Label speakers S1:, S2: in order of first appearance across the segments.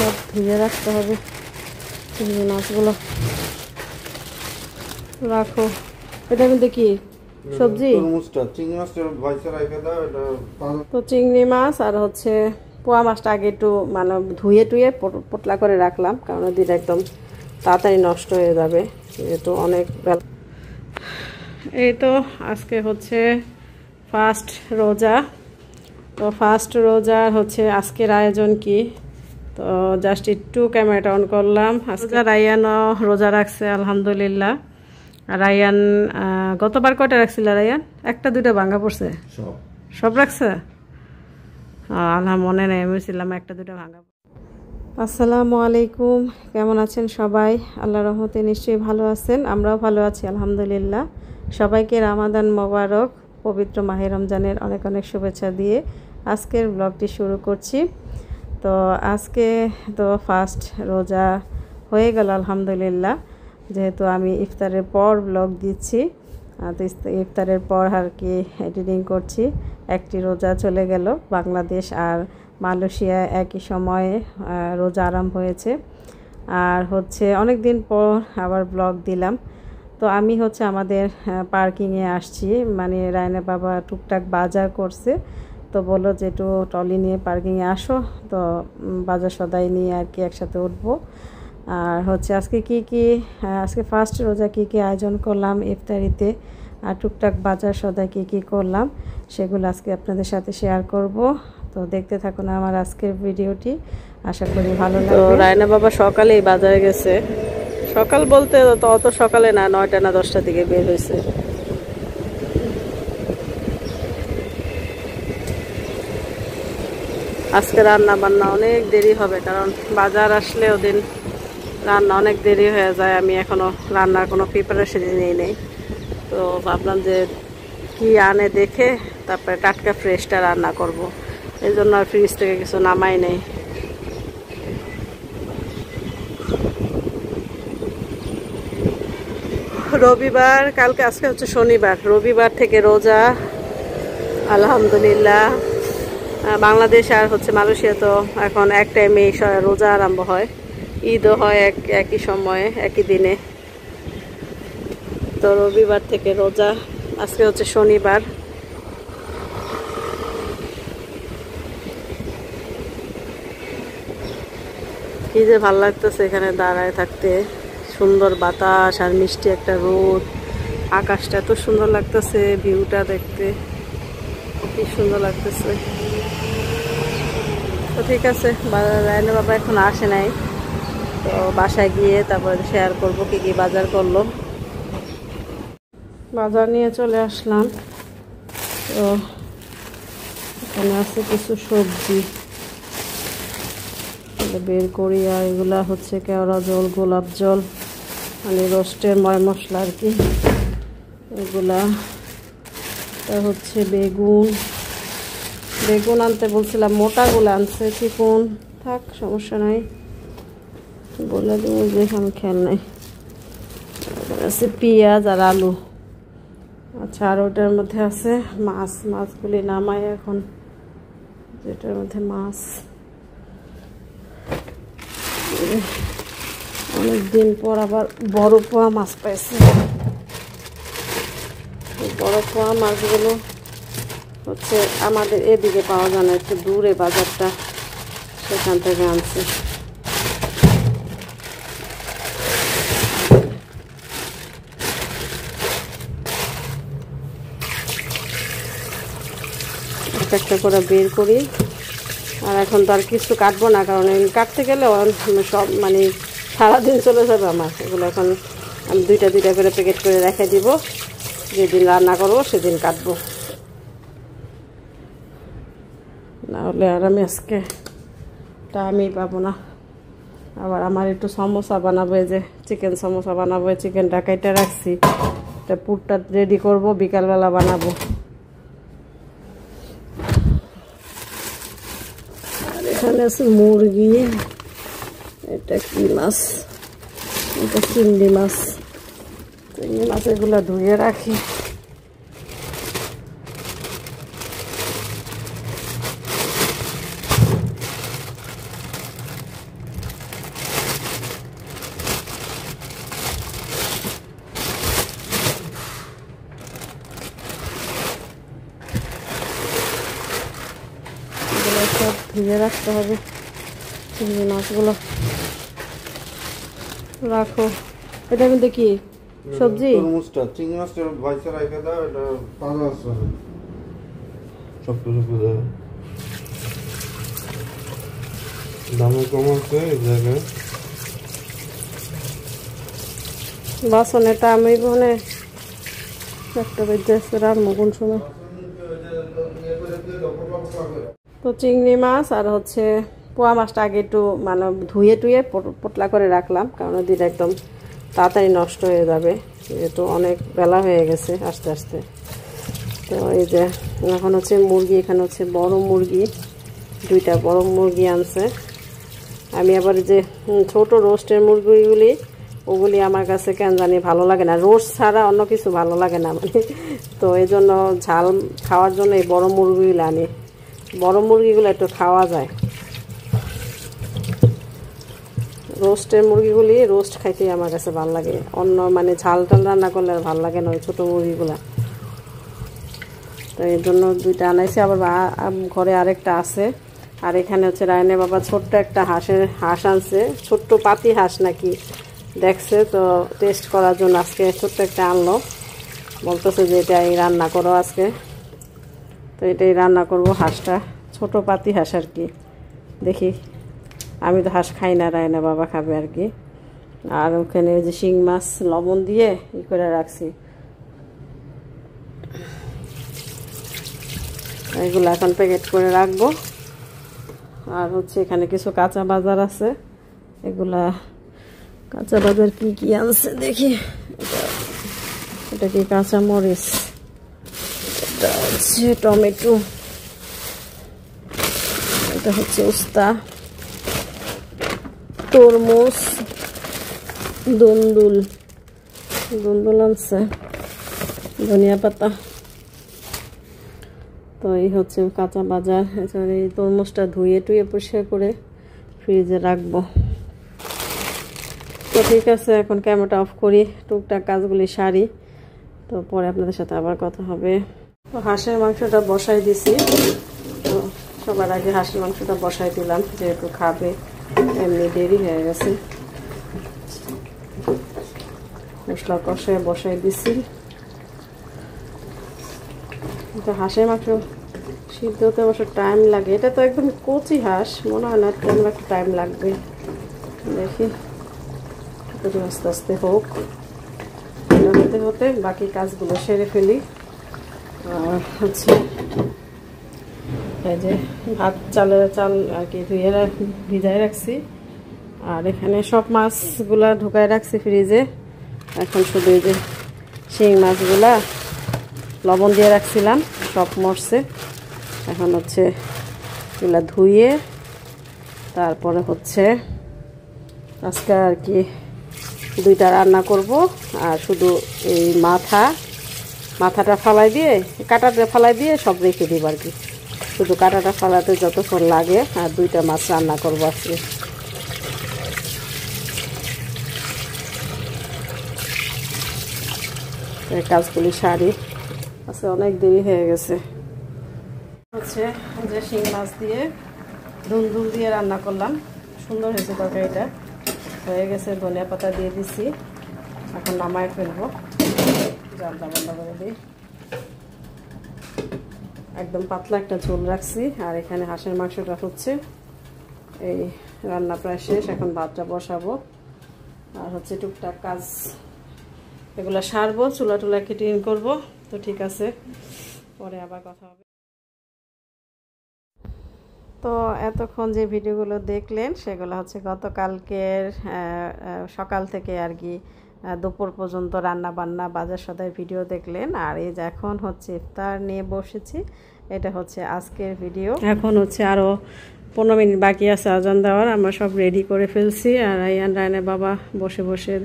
S1: সব ধুয়ে রাখতে হবে। চিংড়ি মাছগুলো রাখো। এটা কিন্তু কি সবজি? তো চিংড়ি মাছ আর হচ্ছে পোয়া মাছটা আগে একটু মানে ধুয়ে টুয়ে পতলা করে রাখলাম, কারণ ওই দিন একদম তাড়াতাড়ি নষ্ট হয়ে যাবে, যেহেতু অনেক বেলা। এই তো আজকে হচ্ছে ফার্স্ট রোজা। তো ফার্স্ট রোজার হচ্ছে আজকের আয়োজন কি, তো জাস্ট একটু ক্যামেরাটা অন করলাম। আজকে রায়ানও রোজা রাখছে আলহামদুলিল্লাহ। রায়ান গতবার কয়টা রাখছিল রায়ান? একটা দুইটা ভাঙা পড়ছে? সব রাখছে? আল্লাহ মনে নেই, আমি ছিলাম একটা দুইটা ভাঙা। আসসালামু আলাইকুম, কেমন আছেন সবাই? আল্লাহর রহমতে নিশ্চয়ই ভালো আছেন, আমরাও ভালো আছি আলহামদুলিল্লাহ। সবাইকে রমাদান মোবারক, পবিত্র মাহে রমজানের অনেক অনেক শুভেচ্ছা দিয়ে আজকের ব্লগটি শুরু করছি। তো আজকে তো ফার্স্ট রোজা হয়ে গেল আলহামদুলিল্লাহ, যেহেতু আমি ইফতারের পর ব্লগ দিচ্ছি। তো ইফতারের পর আর কি এডিটিং করছি। একটি রোজা চলে গেল, বাংলাদেশ আর মালয়েশিয়া একই সময়ে রোজা আরম্ভ হয়েছে। আর হচ্ছে অনেক দিন পর আবার ব্লগ দিলাম। তো আমি হচ্ছে আমাদের পার্কিংয়ে আসছি, মানে রায়না বাবা টুকটাক বাজার করছে, তো বললো যে একটু ট্রলি নিয়ে পার্কিংয়ে আসো, তো বাজার সদাই নিয়ে আর কি একসাথে উঠবো। আর হচ্ছে আজকে আজকে ফার্স্ট রোজা কি আয়োজন করলাম ইফতারিতে, আর টুকটাক বাজার সদাই কি করলাম সেগুলো আজকে আপনাদের সাথে শেয়ার করব। তো দেখতে থাকুন আমার আজকের ভিডিওটি, আশা করি ভালো লাগবে। তো রায়না বাবা সকালেই বাজারে গেছে, সকাল বলতে তো অত সকালে না, 9টা না 10টার দিকে বের হয়েছে। আজকে রান্না বান্না অনেক দেরি হবে, কারণ বাজার আসলে ওদিন রান্না অনেক দেরি হয়ে যায়। আমি এখনো রান্নার কোনো প্রিপারেশন নিয়ে নেই, তো ভাবলাম যে কি আনে দেখে তারপরে টাটকা ফ্রেশটা রান্না করব, এই জন্য আর ফ্রিজ থেকে কিছু নামাই নেই। রবিবার কালকে, আজকে হচ্ছে শনিবার, রবিবার থেকে রোজা আলহামদুলিল্লাহ। বাংলাদেশ আর হচ্ছে মালয়েশিয়া তো এখন এক টাইমে রোজা আরম্ভ হয়, ঈদও হয় একই সময়ে একই দিনে। তো রবিবার থেকে রোজা, আজকে হচ্ছে শনিবার। কি যে ভাল লাগতেছে এখানে দাঁড়ায় থাকতে, সুন্দর বাতাস আর মিষ্টি একটা রোদ, আকাশটা এত সুন্দর লাগতেছে, ভিউটা দেখতে কি সুন্দর লাগতেছে। তো ঠিক আছে, রায়না বাবা এখন আসে নাই, তো বাসায় গিয়ে তারপরে শেয়ার করবো কি বাজার করলো। বাজার নিয়ে চলে আসলাম, তো এখানে আছে কিছু সবজি বের করি। আর এগুলা হচ্ছে কেওড়া জল, গোলাপ জল, মানে রোস্টের ময় মশলা আর কি এগুলা। হচ্ছে বেগুন আনতে বলছিলাম, মোটাগুলো আনছে, চিকন থাক সমস্যা নাই, বলে দেবো যে আমি খেয়াল নাই। আছে পেঁয়াজ আর আলু। আচ্ছা, আর ওটার মধ্যে আছে মাছগুলি নামাই এখন, যেটার মধ্যে মাছ অনেকদিন পর আবার বড় পোয়া মাছ পাইছে। বড় পোয়া মাছগুলো হচ্ছে আমাদের এদিকে পাওয়া যায় না, একটু দূরে বাজারটা, সেখান থেকে আনছে। একটা করে বের করি। আর এখন তো আর কিছু কাটবো না, কারণ কাটতে গেলে সব মানে সারাদিন চলে যাবে আমার। এগুলো এখন আমি দুইটা করে প্যাকেট করে রেখে দিব, যেদিন রান্না করবো সেদিন কাটবো, না হলে আর আমি আজকে টাইমই পাবো না। আবার আমার একটু সমোসা বানাবো, যে চিকেন সমোসা বানাবো, চিকেনটা কেটে রাখছি, এটা পুরটা রেডি করবো, বিকালবেলা বানাবো। আর এখানে আছে মুরগি, এটা কি মাছ, এটা চিংড়ি মাছ। চিংড়ি মাছ এগুলো ধুয়ে রাখি। সব ধুয়ে রাখতে হবে। চিংড়ি মাছগুলো রাখো। এটা কিন্তু কি সবজি?
S2: তরমুজটা চিংড়ি মাছটা ভাইসা রাখা দাও, এটা তাজা আছে সব কিছু দেয়। দামে কম আছে এই জায়গায়।
S1: বাসনেটা আমি মনে একটা বেজেছে রান্না কোন সময়। তো চিংড়ি মাছ আর হচ্ছে পোয়া মাছটা আগে একটু মানে ধুয়ে টুয়ে পতলা করে রাখলাম, কারণ ওদিন একদম তাড়াতাড়ি নষ্ট হয়ে যাবে, যেহেতু অনেক বেলা হয়ে গেছে আস্তে আস্তে। তো এই যে এখন হচ্ছে মুরগি, এখানে হচ্ছে বড় মুরগি, 2টা বড় মুরগি আনছে। আমি আবার যে ছোট রোস্টের মুরগিগুলি, ওগুলি আমার কাছে কেন জানি ভালো লাগে না, রোস্ট ছাড়া অন্য কিছু ভালো লাগে না মানে। তো এই জন্য ঝাল খাওয়ার জন্য এই বড় মুরগিগুলো আনি। বড় মুরগিগুলো একটু খাওয়া যায়, রোস্টের মুরগিগুলি রোস্ট খাইতে আমার কাছে ভালো লাগে, অন্য মানে ঝাল টাল রান্না করলে আর ভালো লাগে না ওই ছোটো মুরগিগুলা। তো এর জন্য 2টা আনাইছি, আবার ঘরে আরেকটা আছে। আর এখানে হচ্ছে রায়নের বাবা ছোট্ট একটা হাঁস আনছে, ছোট্ট পাতি হাঁস নাকি দেখছে, তো টেস্ট করার জন্য আজকে ছোট্ট একটা আনলো। বলতেছে যে এটাই রান্না করো আজকে, তো এটাই রান্না করব হাঁসটা, ছোট পাতি হাঁস আর কি। দেখি, আমি তো হাঁস খাই না, রায়না বাবা খাবে আর কি। আর ওখানে যে শিং মাছ লবণ দিয়ে ই করে রাখছি, এগুলো এখন প্যাকেট করে রাখবো। আর হচ্ছে এখানে কিছু কাঁচা বাজার আছে, এগুলা কাঁচা বাজার কি কি আনছে দেখি। এটা কি কাঁচা মরিচ, এটা হচ্ছে টমেটো, এটা হচ্ছে উস্তা, তরমুজ, দুন্দুল আনছে, ধনিয়া পাতা। তো এই হচ্ছে কাঁচা বাজার। এছাড়া এই তরমুজটা ধুয়ে টুয়ে পরিষ্কার করে ফ্রিজে রাখবো। তো ঠিক আছে, এখন ক্যামেরাটা অফ করি, টুকটাক কাজগুলি সারি, তো পরে আপনাদের সাথে আবার কথা হবে। তো হাঁসের মাংসটা বসাই দিছি, তো সবার আগে হাঁসের মাংসটা বসাই দিলাম, যেহেতু খাবে, এমনি দেরি হয়ে গেছে। মশলা কষায় বসাই দিছি। তো হাঁসের মাংস সিদ্ধ হতে অবশ্য টাইম লাগে, এটা তো একদম কচি হাঁস, মনে হয় না তেমন একটু টাইম লাগবে। দেখি আস্তে আস্তে হোক, হতে হতে বাকি কাজগুলো সেরে ফেলি। আর হচ্ছে এই যে চাল আর কি ধুয়ে ভিজাই রাখছি, আর এখানে সব মাছগুলা ঢুকায় রাখছি ফ্রিজে। এখন শুধু এই যে শিং মাছগুলা লবণ দিয়ে রাখছিলাম, সব মরছে। এখন হচ্ছে এগুলা ধুয়ে তারপরে হচ্ছে আজকে আর কি 2টা রান্না করব। আর শুধু এই মাথাটা ফালাই দিয়ে, কাঁটাটা ফালাই দিয়ে সব রেখে দিব আর কি, শুধু কাঁটাটা ফালাতে যতক্ষণ লাগে। আর 2টা মাছ রান্না করবো আজকে। এই কাজগুলি সারি, আজকে অনেক দেরি হয়ে গেছে। হচ্ছে যে শিং মাছ দিয়ে দুল দিয়ে রান্না করলাম, সুন্দর হয়েছে তরকারিটা, হয়ে গেছে। ধনিয়া পাতা দিয়ে দিছি, এখন নামায় ফেলবো, জালটা বন্ধ করে দিই। একদম পাতলা একটা ঝোল রাখছি। আর এখানে হাঁসের মাংসটা হচ্ছে, এই রান্না প্রায় শেষ, এখন ভাতটা বসাবো। আর হচ্ছে টুকটাক কাজ এগুলো সারবো, চুলা টুলা ক্লিন করবো। তো ঠিক আছে, পরে আবার কথা হবে। তো এতক্ষণ যে ভিডিওগুলো দেখলেন সেগুলো হচ্ছে গতকালকের সকাল থেকে আর কি দুপুর পর্যন্ত রান্না বান্না বাজার সদাই ভিডিও দেখলেন। আর এই যে এখন হচ্ছে ইফতার নিয়ে বসেছি, এটা হচ্ছে আজকের ভিডিও। এখন হচ্ছে আরও 15 মিনিট বাকি আছে আজান দেওয়ার, আমরা সব রেডি করে ফেলছি। আর রায়নের বাবা বসে বসে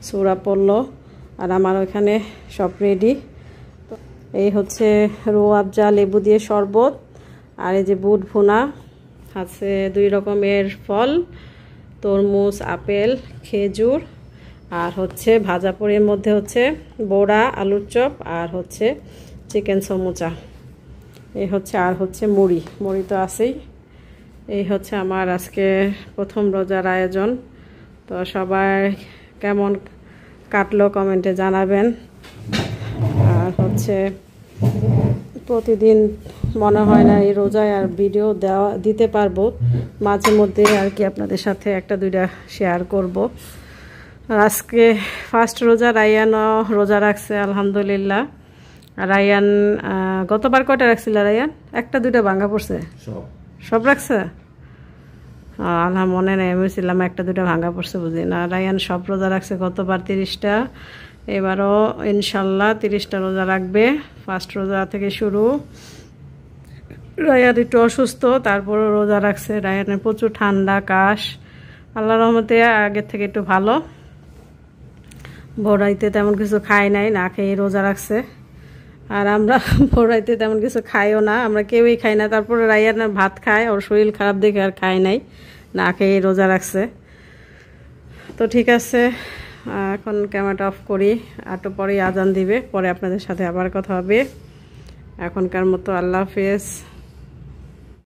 S1: সূরা পড়লো, আর আমার ওখানে সব রেডি। তো এই হচ্ছে রুয়াবজা লেবু দিয়ে শরবত, আর এই যে বুট ভুনা আছে, 2 রকমের ফল, তরমুজ, আপেল, খেজুর, আর হচ্ছে ভাজা পুরির মধ্যে হচ্ছে বড়া, আলুর চপ, আর হচ্ছে চিকেন সমুচা। এই হচ্ছে, আর হচ্ছে মুড়ি তো আছেই। এই হচ্ছে আমার আজকে প্রথম রোজার আয়োজন। তো সবাই কেমন কাটলো কমেন্টে জানাবেন। আর হচ্ছে প্রতিদিন মনে হয় না এই রোজায় আর ভিডিও দিতে পারবো, মাঝে মধ্যে আর কি আপনাদের সাথে একটা দুইটা শেয়ার করব। আর আজকে ফার্স্ট রোজা, রায়ানও রোজা রাখছে আলহামদুলিল্লাহ। আর রায়ান গতবার কয়টা রাখছিল রায়ান? একটা দুইটা ভাঙা পড়ছে? সব রাখছে? আল্লাহ মনে নেই, আমি ছিলাম একটা দুইটা ভাঙা পড়ছে বুঝি না। রায়ান সব রোজা রাখছে গতবার 30টা, এবারও ইনশাল্লাহ 30টা রোজা রাখবে। ফার্স্ট রোজা থেকে শুরু। রায়ান একটু অসুস্থ, তারপরও রোজা রাখছে। রায়ানের প্রচুর ঠান্ডা কাশ, আল্লাহর রহমতে আগের থেকে একটু ভালো। ভোরাইতে তেমন কিছু খাই নাই, না খেয়ে রোজা রাখছে। আর আমরা ভোরাইতে তেমন কিছু খাইও না, আমরা কেউই খাই না। তারপরে রায়ানের ভাত খায়, ওর শরীর খারাপ দেখে আর খায় নাই, না খেয়ে রোজা রাখছে। তো ঠিক আছে, এখন ক্যামেরাটা অফ করি, একটু পরেই আজান দিবে, পরে আপনাদের সাথে আবার কথা হবে। এখনকার মতো আল্লাহ হাফেজ।